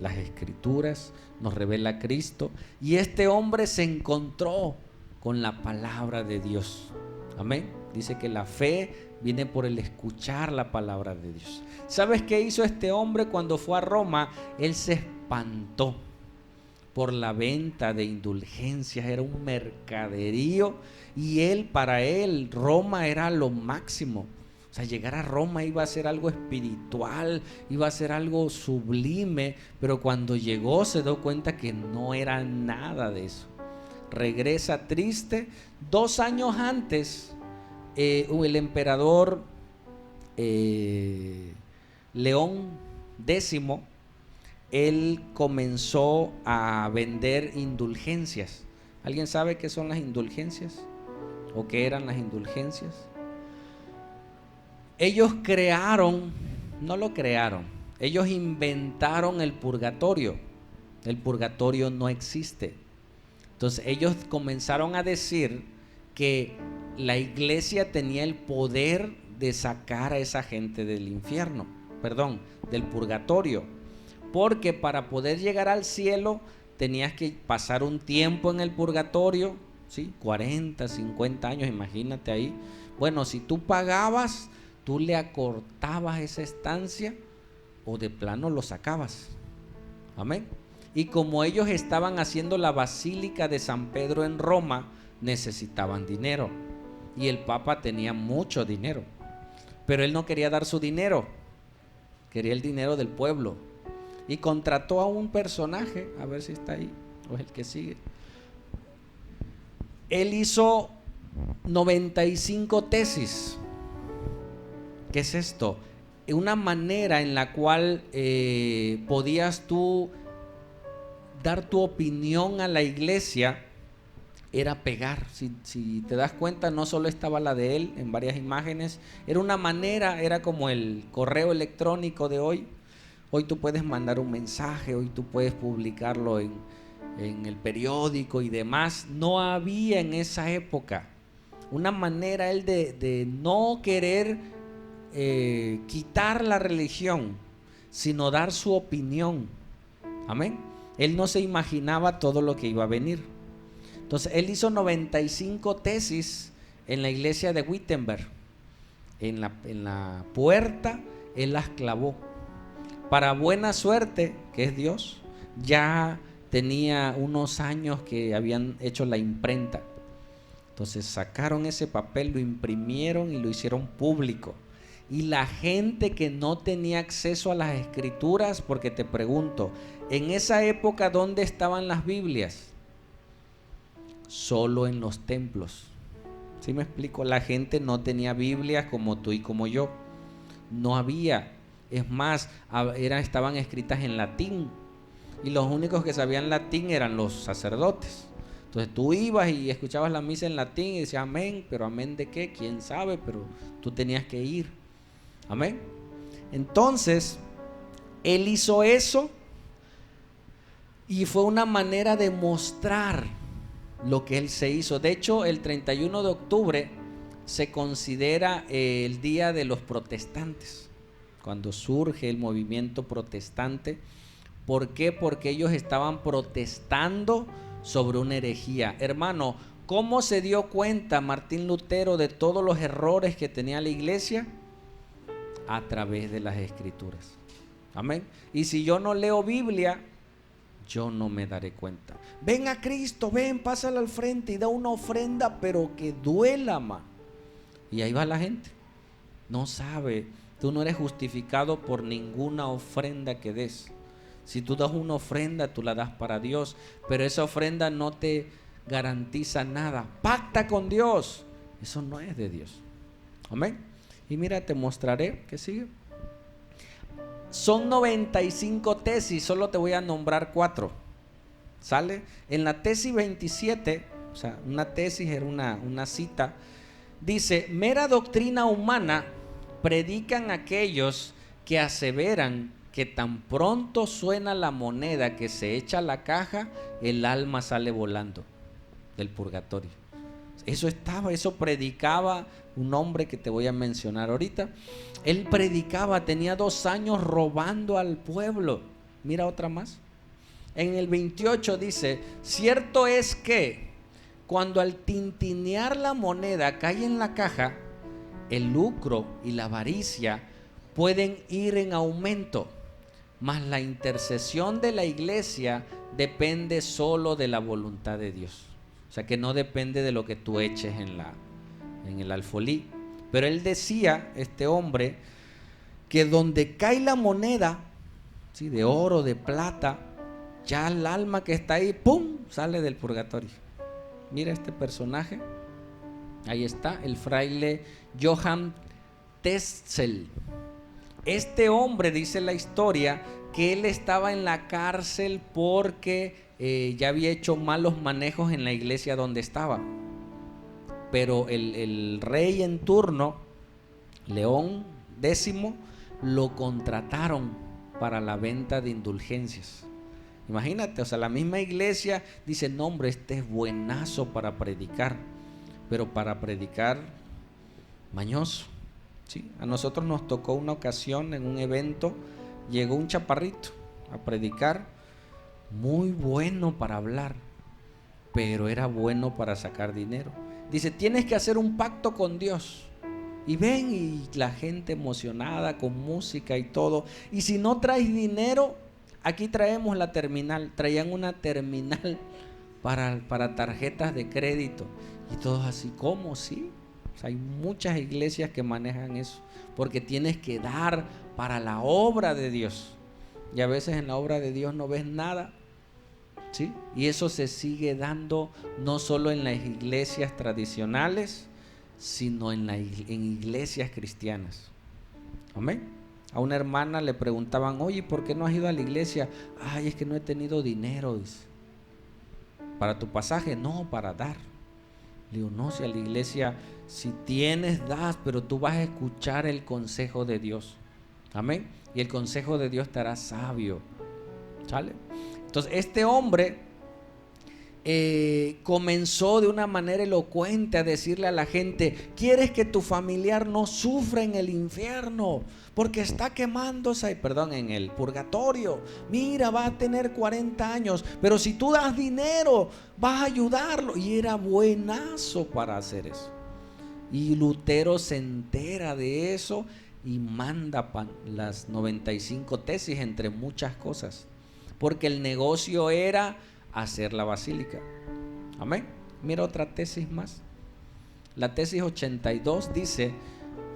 las escrituras, nos revela a Cristo, y este hombre se encontró con la palabra de Dios. Amén. Dice que la fe viene por el escuchar la palabra de Dios. ¿Sabes qué hizo este hombre cuando fue a Roma? Él se espantó por la venta de indulgencias. Era un mercaderío y para él Roma era lo máximo. O sea, llegar a Roma iba a ser algo espiritual, iba a ser algo sublime, pero cuando llegó se dio cuenta que no era nada de eso. Regresa triste. 2 años antes, el emperador León X, él comenzó a vender indulgencias. ¿Alguien sabe qué son las indulgencias? ¿O qué eran las indulgencias? Ellos ellos inventaron el purgatorio. El purgatorio no existe. Entonces ellos comenzaron a decir que la iglesia tenía el poder de sacar a esa gente del del purgatorio, porque para poder llegar al cielo tenías que pasar un tiempo en el purgatorio, ¿sí? 40, 50 años, imagínate ahí. Bueno, si tú pagabas, tú le acortabas esa estancia o de plano lo sacabas. Amén. Y como ellos estaban haciendo la Basílica de San Pedro en Roma, necesitaban dinero. Y el Papa tenía mucho dinero. Pero él no quería dar su dinero, quería el dinero del pueblo. Y contrató a un personaje, a ver si está ahí, o es el que sigue. Él hizo 95 tesis. ¿Qué es esto? Una manera en la cual podías tú dar tu opinión a la iglesia era pegar. Si te das cuenta, no solo estaba la de él en varias imágenes, era una manera, era como el correo electrónico de hoy. Hoy tú puedes mandar un mensaje, hoy tú puedes publicarlo en el periódico y demás. No había en esa época una manera él de no querer quitar la religión, sino dar su opinión. Amén. Él no se imaginaba todo lo que iba a venir. Entonces él hizo 95 tesis en la iglesia de Wittenberg. En la puerta él las clavó. Para buena suerte, que es Dios, ya tenía unos años que habían hecho la imprenta. Entonces sacaron ese papel, lo imprimieron y lo hicieron público. Y la gente que no tenía acceso a las escrituras, porque te pregunto, en esa época, ¿dónde estaban las Biblias? Solo en los templos. ¿Sí me explico? La gente no tenía Biblias como tú y como yo. No había. Es más, estaban escritas en latín. y los únicos que sabían latín eran los sacerdotes. Entonces tú ibas y escuchabas la misa en latín y decías amén, pero amén de qué, quién sabe, pero tú tenías que ir. Amén. Entonces él hizo eso y fue una manera de mostrar lo que él se hizo. De hecho, el 31 de octubre se considera el día de los protestantes, cuando surge el movimiento protestante. ¿Por qué? Porque ellos estaban protestando sobre una herejía. Hermano, ¿cómo se dio cuenta Martín Lutero de todos los errores que tenía la iglesia? A través de las escrituras. Amén. Y si yo no leo Biblia, yo no me daré cuenta. Ven a Cristo, ven, pásale al frente y da una ofrenda, pero que duela más. Y ahí va la gente. No sabe, tú no eres justificado por ninguna ofrenda que des. Si tú das una ofrenda, tú la das para Dios, pero esa ofrenda no te garantiza nada. Pacta con Dios. Eso no es de Dios. Amén. Y mira, te mostraré que sigue. Son 95 tesis, solo te voy a nombrar 4. ¿Sale? En la tesis 27, o sea, una tesis era una cita, dice: mera doctrina humana predican aquellos que aseveran que tan pronto suena la moneda que se echa a la caja, el alma sale volando del purgatorio. Eso predicaba un hombre que te voy a mencionar ahorita. Él predicaba, tenía 2 años robando al pueblo. Mira otra más. En el 28 dice: cierto es que cuando al tintinear la moneda cae en la caja, el lucro y la avaricia pueden ir en aumento, mas la intercesión de la iglesia depende solo de la voluntad de Dios. O sea, que no depende de lo que tú eches en el alfolí. Pero él decía, este hombre, que donde cae la moneda, ¿sí?, de oro, de plata, ya el alma que está ahí, ¡pum!, sale del purgatorio. Mira este personaje. Ahí está, el fraile Johann Tetzel. Este hombre, dice la historia, que él estaba en la cárcel porque ya había hecho malos manejos en la iglesia donde estaba. Pero el rey en turno, León X, lo contrataron para la venta de indulgencias. Imagínate, o sea, la misma iglesia dice: no, hombre, este es buenazo para predicar, pero para predicar mañoso. ¿Sí? A nosotros nos tocó una ocasión en un evento, llegó un chaparrito a predicar, muy bueno para hablar, pero era bueno para sacar dinero. Dice: tienes que hacer un pacto con Dios. Y ven, y la gente emocionada con música y todo. Y si no traes dinero, aquí traemos la terminal. Traían una terminal para tarjetas de crédito. Y todos así, ¿cómo? Sí. O sea, hay muchas iglesias que manejan eso, porque tienes que dar para la obra de Dios. Y a veces en la obra de Dios no ves nada. ¿Sí? Y eso se sigue dando no solo en las iglesias tradicionales, sino en iglesias cristianas. Amén. A una hermana le preguntaban: oye, ¿por qué no has ido a la iglesia? Ay, es que no he tenido dinero, dice. ¿Para tu pasaje? No, para dar. Le digo: no, si a la iglesia, si tienes, das, pero tú vas a escuchar el consejo de Dios. Amén. Y el consejo de Dios te hará sabio. ¿Sale? Entonces este hombre comenzó de una manera elocuente a decirle a la gente: ¿quieres que tu familiar no sufra en el infierno? Porque está quemándose, en el purgatorio. Mira, va a tener 40 años, pero si tú das dinero, vas a ayudarlo. Y era buenazo para hacer eso. Y Lutero se entera de eso y manda las 95 tesis, entre muchas cosas, porque el negocio era hacer la basílica. Amén. Mira otra tesis más. La tesis 82 dice: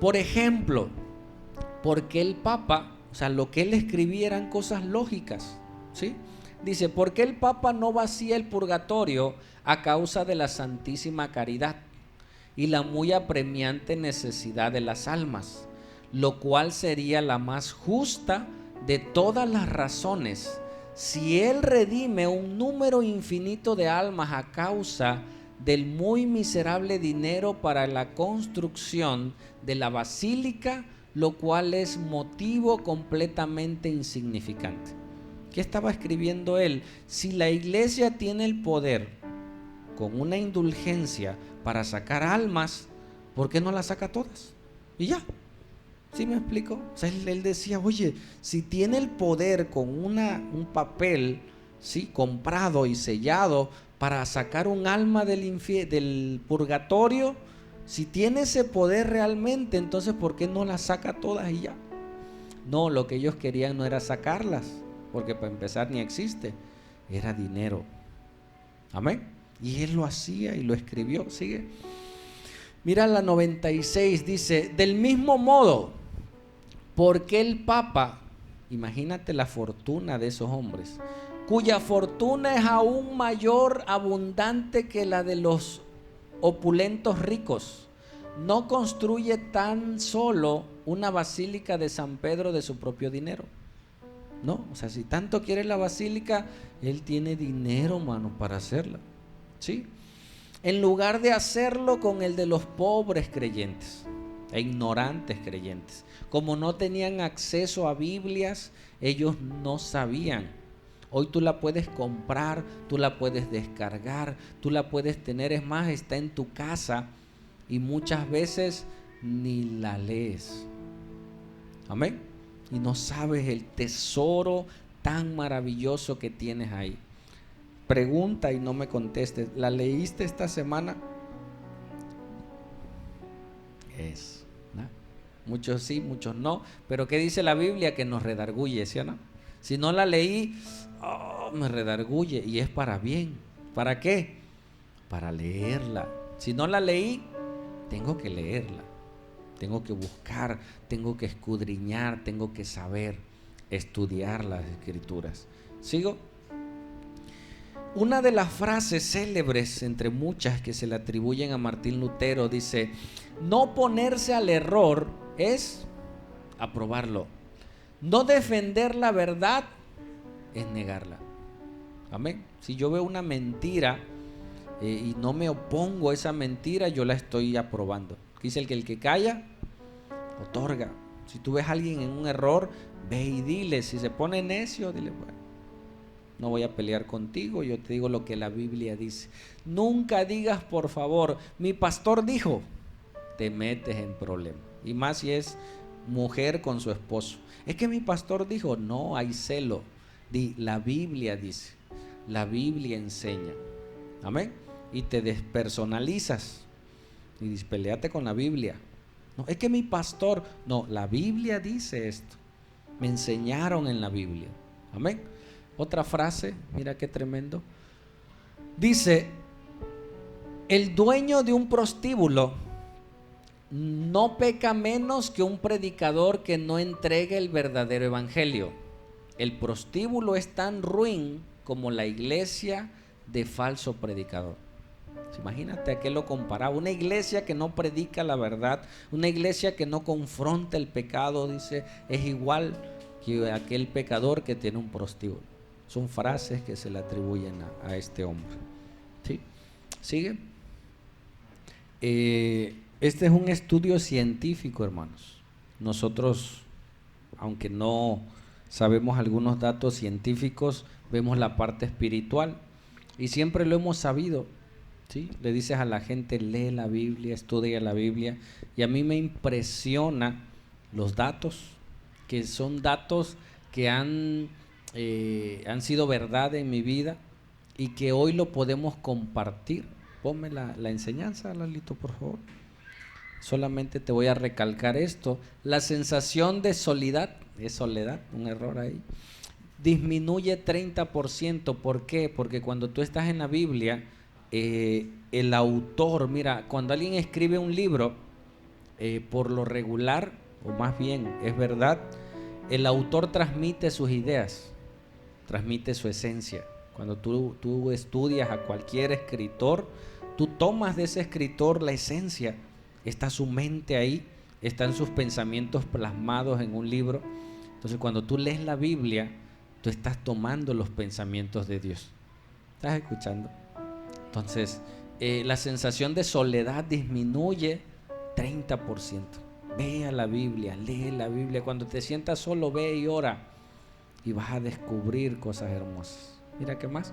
por ejemplo, porque el Papa, o sea, lo que él escribía eran cosas lógicas, ¿sí? Dice: ¿por qué el Papa no vacía el purgatorio a causa de la santísima caridad y la muy apremiante necesidad de las almas, lo cual sería la más justa de todas las razones, si Él redime un número infinito de almas a causa del muy miserable dinero para la construcción de la basílica, lo cual es motivo completamente insignificante. ¿Qué estaba escribiendo él? Si la iglesia tiene el poder con una indulgencia para sacar almas, ¿por qué no las saca todas? Y ya. ¿Sí me explico? O sea, él decía, oye, si tiene el poder con un papel, ¿sí?, comprado y sellado para sacar un alma del purgatorio, si tiene ese poder realmente, entonces ¿por qué no las saca todas y ya? No, lo que ellos querían no era sacarlas, porque para empezar ni existe, era dinero. Amén. Y él lo hacía y lo escribió. Sigue. Mira la 96, dice, del mismo modo, porque el Papa, imagínate la fortuna de esos hombres, cuya fortuna es aún mayor, abundante que la de los opulentos ricos, no construye tan solo una basílica de San Pedro de su propio dinero. No, o sea, si tanto quiere la basílica, él tiene dinero, mano, para hacerla. ¿Sí? En lugar de hacerlo con el de los pobres creyentes e ignorantes creyentes. Como no tenían acceso a Biblias, ellos no sabían. Hoy tú la puedes comprar, tú la puedes descargar, tú la puedes tener, es más, está en tu casa y muchas veces ni la lees. Amén. Y no sabes el tesoro tan maravilloso que tienes ahí. Pregunta y no me contestes, ¿la leíste esta semana? ¿No? Muchos sí, muchos no, pero ¿qué dice la Biblia? Que nos redarguye, ¿sí o no? Si no la leí, me redarguye, y es para bien. ¿Para qué? Para leerla. Si no la leí, tengo que leerla, tengo que buscar, tengo que escudriñar, tengo que saber, estudiar las Escrituras. ¿Sigo? Una de las frases célebres entre muchas que se le atribuyen a Martín Lutero dice: no ponerse al error es aprobarlo, no defender la verdad es negarla. Amén. Si yo veo una mentira y no me opongo a esa mentira, yo la estoy aprobando. Dice el que calla, otorga. Si tú ves a alguien en un error, ve y dile. Si se pone necio, dile, bueno, no voy a pelear contigo, yo te digo lo que la Biblia dice. Nunca digas, por favor, mi pastor dijo. Te metes en problemas. Y más si es mujer con su esposo. Es que mi pastor dijo, no, hay celo. La Biblia dice, la Biblia enseña. Amén. Y te despersonalizas y dices, peleate con la Biblia. No, es que mi pastor, no, la Biblia dice esto. Me enseñaron en la Biblia. Amén. Otra frase, mira qué tremendo. Dice, el dueño de un prostíbulo no peca menos que un predicador que no entregue el verdadero evangelio. El prostíbulo es tan ruin como la iglesia de falso predicador. Imagínate a qué lo comparaba. Una iglesia que no predica la verdad, una iglesia que no confronta el pecado, dice, es igual que aquel pecador que tiene un prostíbulo. Son frases que se le atribuyen a este hombre. ¿Sí? ¿Sigue? Este es un estudio científico, hermanos. Nosotros, aunque no sabemos algunos datos científicos, vemos la parte espiritual y siempre lo hemos sabido. ¿Sí? Le dices a la gente, lee la Biblia, estudia la Biblia, y a mí me impresiona los datos, que son datos que han sido verdad en mi vida y que hoy lo podemos compartir. Ponme la enseñanza, Lalito, por favor. Solamente te voy a recalcar esto. La sensación de soledad, un error ahí, disminuye 30%. ¿Por qué? Porque cuando tú estás en la Biblia, el autor, mira, cuando alguien escribe un libro, por lo regular, o más bien es verdad, el autor transmite sus ideas, transmite su esencia. Cuando tú estudias a cualquier escritor, tú tomas de ese escritor la esencia, está su mente ahí, están sus pensamientos plasmados en un libro. Entonces cuando tú lees la Biblia, tú estás tomando los pensamientos de Dios. ¿Estás escuchando? Entonces, la sensación de soledad disminuye 30%. Ve a la Biblia, lee la Biblia. Cuando te sientas solo, ve y ora. Y vas a descubrir cosas hermosas. Mira, ¿qué más?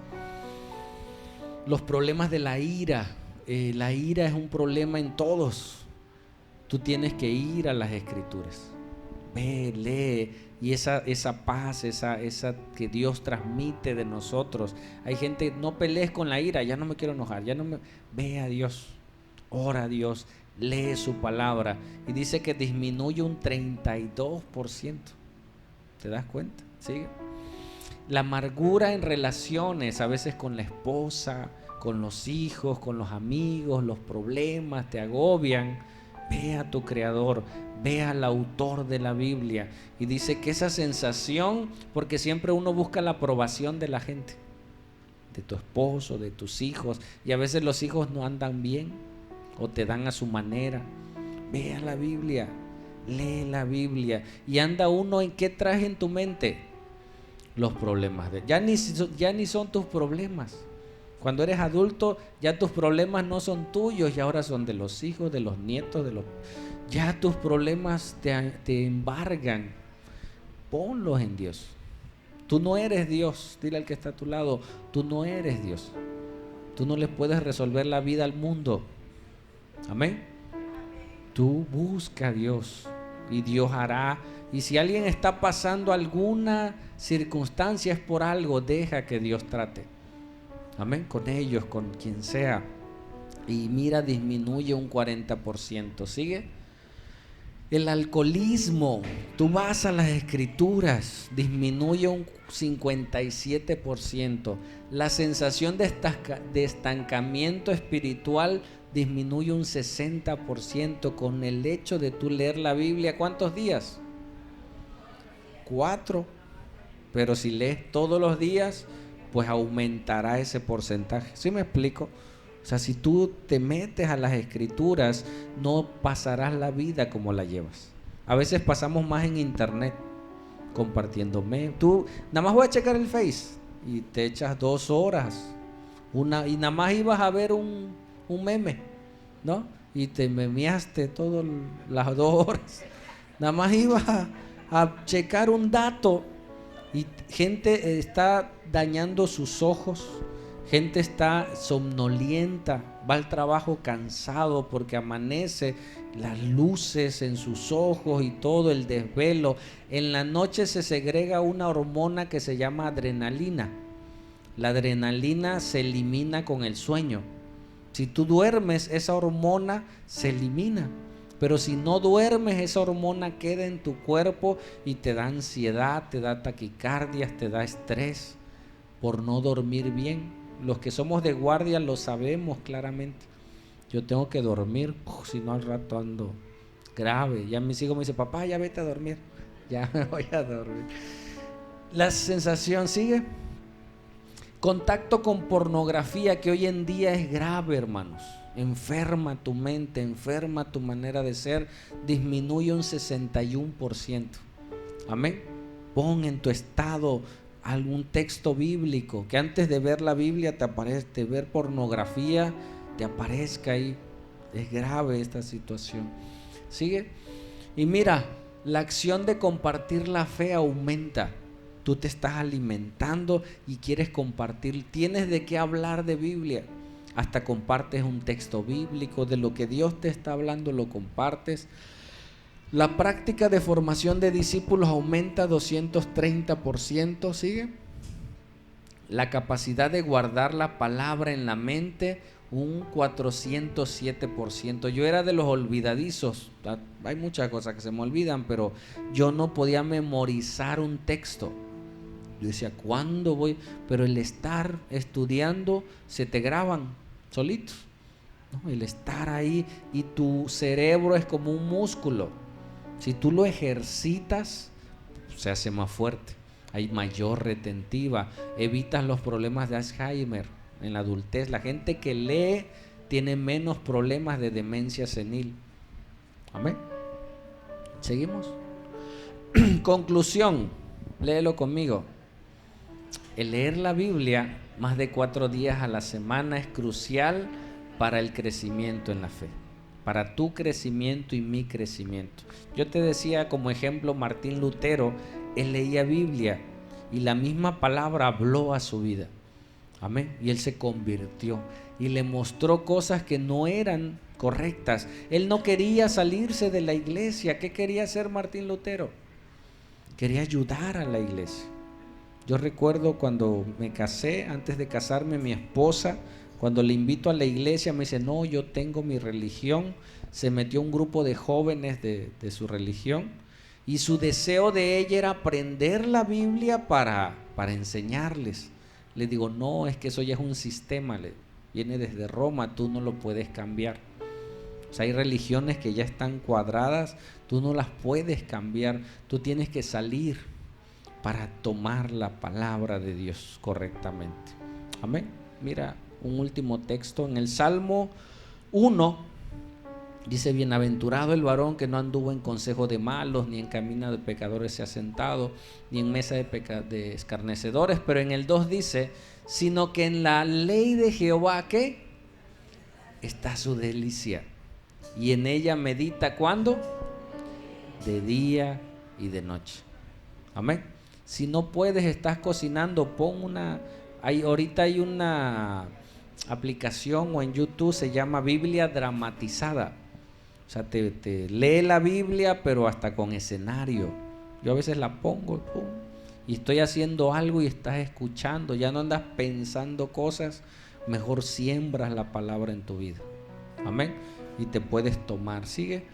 Los problemas de la ira. La ira es un problema en todos. Tú tienes que ir a las Escrituras. Ve, lee. Y esa paz, esa que Dios transmite de nosotros. Hay gente, no pelees con la ira, ya no me quiero enojar, ve a Dios, ora a Dios, lee su palabra. Y dice que disminuye un 32%. ¿Te das cuenta? ¿Sigue? La amargura en relaciones, a veces con la esposa, con los hijos, con los amigos, los problemas te agobian. Ve a tu Creador, ve al autor de la Biblia. Y dice que esa sensación, porque siempre uno busca la aprobación de la gente, de tu esposo, de tus hijos, y a veces los hijos no andan bien o te dan a su manera. Ve a la Biblia, lee la Biblia, y anda uno en qué traes en tu mente. Los problemas ya ni son tus problemas. Cuando eres adulto, ya tus problemas no son tuyos, y ahora son de los hijos, de los nietos, ya tus problemas te embargan. Ponlos en Dios. Tú no eres Dios. Dile al que está a tu lado, tú no eres Dios. Tú no le puedes resolver la vida al mundo. Amén. Tú busca a Dios y Dios hará. Y si alguien está pasando alguna circunstancia, es por algo. Deja que Dios trate. Amén, con ellos, con quien sea. Y mira, disminuye un 40%. ¿Sigue? El alcoholismo, tú vas a las Escrituras, disminuye un 57%. La sensación de estancamiento espiritual disminuye un 60% con el hecho de tú leer la Biblia. ¿Cuántos días? 4. Pero si lees todos los días, pues aumentará ese porcentaje. ¿Sí me explico? O sea, si tú te metes a las Escrituras, no pasarás la vida como la llevas. A veces pasamos más en internet, compartiendo memes. Tú nada más voy a checar el Face y te echas 2 horas. Y nada más ibas a ver un meme, ¿no? Y te memeaste todas las 2 horas. Nada más ibas a checar un dato. Y gente está dañando sus ojos, gente está somnolienta, va al trabajo cansado porque amanece, las luces en sus ojos y todo el desvelo. En la noche se segrega una hormona que se llama adrenalina. La adrenalina se elimina con el sueño. Si tú duermes, esa hormona se elimina. Pero si no duermes, esa hormona queda en tu cuerpo y te da ansiedad, te da taquicardias, te da estrés por no dormir bien. Los que somos de guardia lo sabemos claramente. Yo tengo que dormir, si no al rato ando grave. Ya mis hijos me dicen, papá, ya vete a dormir. Ya me voy a dormir. La sensación sigue. Contacto con pornografía, que hoy en día es grave, hermanos. Enferma tu mente, enferma tu manera de ser, disminuye un 61%. Amén. Pon en tu estado algún texto bíblico, que antes de ver la Biblia te aparezca, de ver pornografía, te aparezca ahí. Es grave esta situación. Sigue. Y mira, la acción de compartir la fe aumenta. Tú te estás alimentando y quieres compartir. Tienes de qué hablar de Biblia. Hasta compartes un texto bíblico, de lo que Dios te está hablando, lo compartes. La práctica de formación de discípulos aumenta 230%. ¿Sigue? La capacidad de guardar la palabra en la mente, un 407%. Yo era de los olvidadizos. Hay muchas cosas que se me olvidan, pero yo no podía memorizar un texto. Yo decía, ¿cuándo voy? Pero el estar estudiando, se te graban solitos, ¿no? El estar ahí, y tu cerebro es como un músculo. Si tú lo ejercitas, se hace más fuerte, hay mayor retentiva, evitas los problemas de Alzheimer en la adultez. La gente que lee tiene menos problemas de demencia senil. Amén. Seguimos. Conclusión, léelo conmigo. el leer la Biblia más de 4 días a la semana es crucial para el crecimiento en la fe, para tu crecimiento y mi crecimiento. Yo te decía como ejemplo Martín Lutero, él leía Biblia y la misma palabra habló a su vida. Amén. Y él se convirtió y le mostró cosas que no eran correctas. Él no quería salirse de la iglesia. ¿Qué quería hacer Martín Lutero? Quería ayudar a la iglesia. Yo recuerdo cuando me casé, antes de casarme, mi esposa, cuando le invito a la iglesia, me dice, no, yo tengo mi religión. Se metió un grupo de jóvenes de su religión y su deseo de ella era aprender la Biblia para enseñarles. Le digo, no, es que eso ya es un sistema, viene desde Roma, tú no lo puedes cambiar. O sea, hay religiones que ya están cuadradas, tú no las puedes cambiar, tú tienes que salir para tomar la palabra de Dios correctamente. Amén. Mira, un último texto en el Salmo 1, dice, bienaventurado el varón que no anduvo en consejo de malos, ni en camino de pecadores se ha sentado, ni en mesa de escarnecedores, pero en el 2 dice, sino que en la ley de Jehová, ¿qué? Está su delicia, y en ella medita, ¿cuándo? De día y de noche. Amén. Si no puedes, estás cocinando, ahorita hay una aplicación o en YouTube se llama Biblia dramatizada. O sea, te lee la Biblia, pero hasta con escenario. Yo a veces la pongo, y estoy haciendo algo y estás escuchando, ya no andas pensando cosas, mejor siembras la palabra en tu vida. Amén. Y te puedes tomar. Sigue.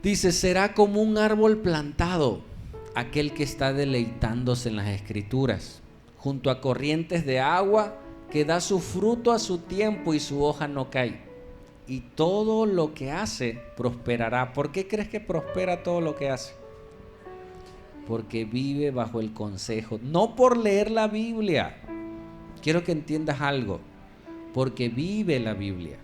Dice, será como un árbol plantado aquel que está deleitándose en las escrituras, junto a corrientes de agua, que da su fruto a su tiempo y su hoja no cae. Y todo lo que hace prosperará. ¿Por qué crees que prospera todo lo que hace? Porque vive bajo el consejo, no por leer la Biblia. Quiero que entiendas algo, porque vive la Biblia.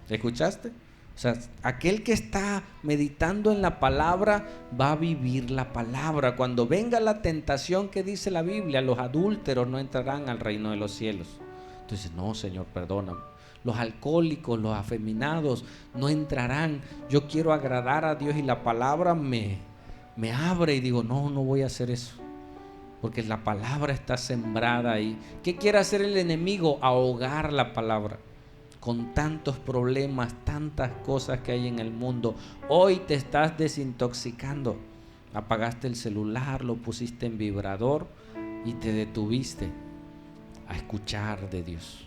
¿Escuchaste? O sea, aquel que está meditando en la palabra va a vivir la palabra. Cuando venga la tentación que dice la Biblia, los adúlteros no entrarán al reino de los cielos. Entonces, no, Señor, perdóname. Los alcohólicos, los afeminados no entrarán. Yo quiero agradar a Dios y la palabra me abre y digo, no voy a hacer eso. Porque la palabra está sembrada ahí. ¿Qué quiere hacer el enemigo? Ahogar la palabra. Con tantos problemas, tantas cosas que hay en el mundo. Hoy te estás desintoxicando. Apagaste el celular, lo pusiste en vibrador y te detuviste a escuchar de Dios.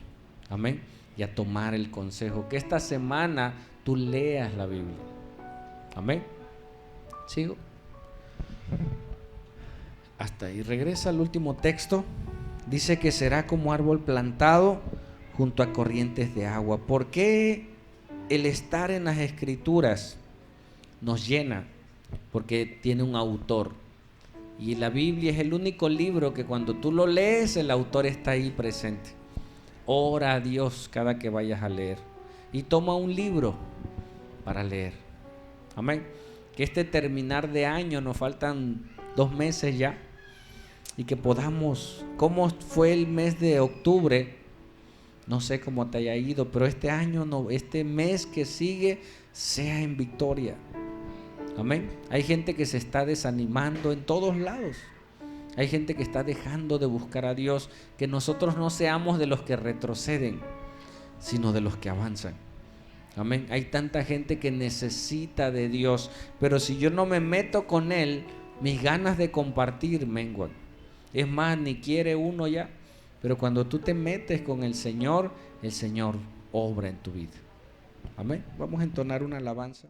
Amén. Y a tomar el consejo. Que esta semana tú leas la Biblia. Amén. ¿Sigo? Hasta ahí. Regresa al último texto. Dice que será como árbol plantado junto a corrientes de agua. ¿Por qué el estar en las escrituras nos llena? Porque tiene un autor. Y la Biblia es el único libro que cuando tú lo lees, el autor está ahí presente. Ora a Dios cada que vayas a leer. Y toma un libro para leer. Amén. Que este terminar de año, nos faltan 2 meses ya. Y que podamos, ¿cómo fue el mes de octubre? No sé cómo te haya ido, pero este año, este mes que sigue, sea en victoria. Amén. Hay gente que se está desanimando en todos lados. Hay gente que está dejando de buscar a Dios. Que nosotros no seamos de los que retroceden, sino de los que avanzan. Amén. Hay tanta gente que necesita de Dios, pero si yo no me meto con Él, mis ganas de compartir menguan. Es más, ni quiere uno ya. Pero cuando tú te metes con el Señor obra en tu vida. Amén. Vamos a entonar una alabanza.